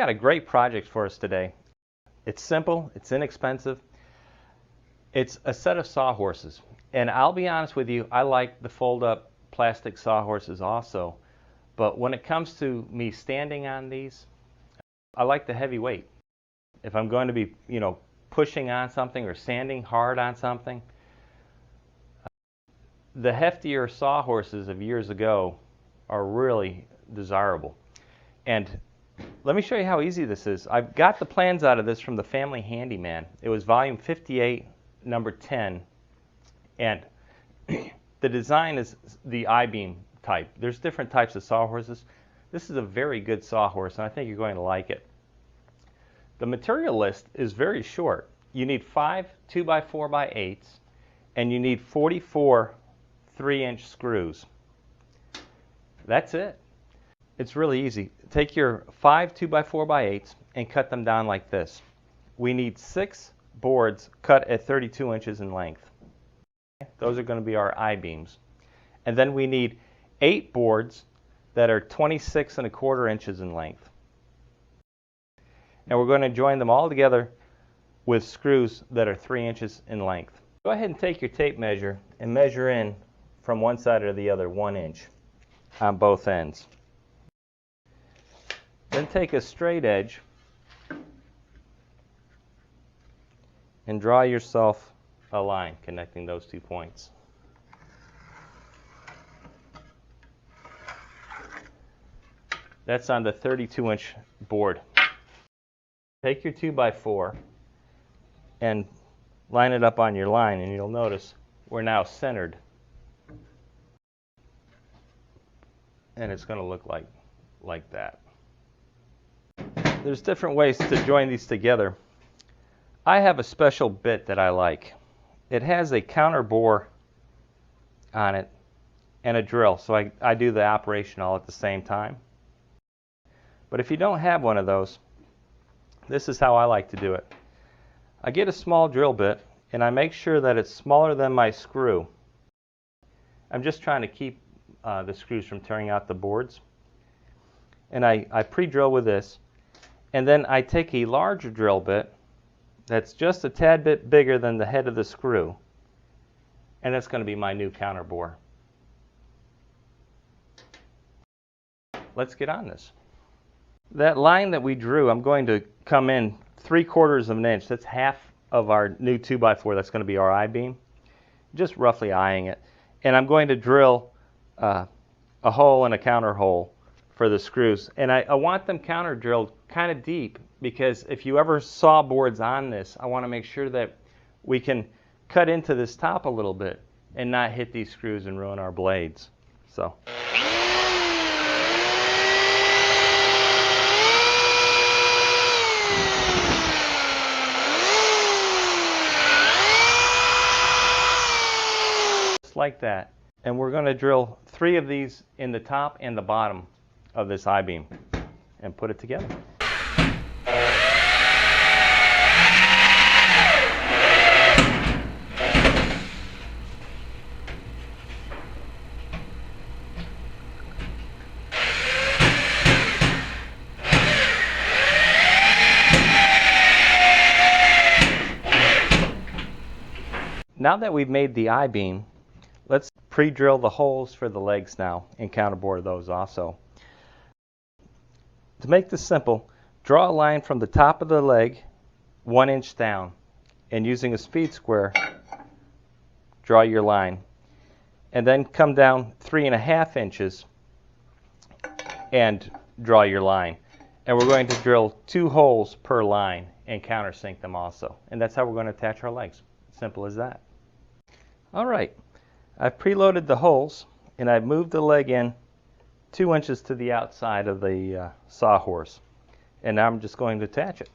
got a great project for us today. It's simple, it's inexpensive. It's a set of sawhorses. And I'll be honest with you, I like the fold-up plastic sawhorses also. But when it comes to me standing on these, I like the heavy weight. If I'm going to be, pushing on something or sanding hard on something, the heftier sawhorses of years ago are really desirable. And let me show you how easy this is. I've got the plans out of this from the Family Handyman. It was volume 58, number 10. And the design is the I Beam type. There's different types of sawhorses. This is a very good sawhorse, and I think you're going to like it. The material list is very short. You need 5 2x4x8s, and you need 44 3-inch screws. That's it. It's really easy. Take your 5 2x4x8s and cut them down like this. We need 6 boards cut at 32 inches in length. Those are going to be our I-beams. And then we need 8 boards that are 26 1/4 inches in length. And we're going to join them all together with screws that are 3 inches in length. Go ahead and take your tape measure and measure in from one side or the other 1 inch on both ends. Then take a straight edge and draw yourself a line connecting those 2 points. That's on the 32-inch board. Take your 2x4 and line it up on your line, and you'll notice we're now centered. And it's going to look like that. There's different ways to join these together. I have a special bit that I like. It has a counter bore on it and a drill, so I do the operation all at the same time. But if you don't have one of those, this is how I like to do it. I get a small drill bit and I make sure that it's smaller than my screw. I'm just trying to keep the screws from tearing out the boards. And I pre-drill with this, and then I take a larger drill bit that's just a tad bit bigger than the head of the screw, and that's going to be my new counter bore. Let's get on this. That line that we drew, I'm going to come in 3/4 of an inch. That's half of our new 2x4. That's going to be our I-beam. Just roughly eyeing it. And I'm going to drill a hole and a counter hole for the screws. And I want them counter drilled kind of deep, because if you ever saw boards on this, I want to make sure that we can cut into this top a little bit and not hit these screws and ruin our blades. So. Just like that. And we're going to drill 3 of these in the top and the bottom of this I-beam and put it together. Now that we've made the I-beam, let's pre-drill the holes for the legs now and counterbore those also. To make this simple, draw a line from the top of the leg 1 inch down, and using a speed square, draw your line. And then come down 3.5 inches and draw your line. And we're going to drill 2 holes per line and countersink them also. And that's how we're going to attach our legs. Simple as that. All right, I've preloaded the holes, and I've moved the leg in 2 inches to the outside of the sawhorse. And now I'm just going to attach it.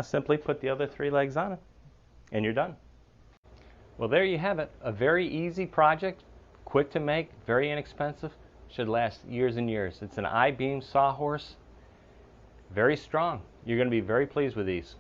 simply put the other 3 legs on it, and you're done. Well, there you have it. A very easy project, quick to make, very inexpensive, should last years and years. It's an I Beam Sawhorse, very strong. You're going to be very pleased with these.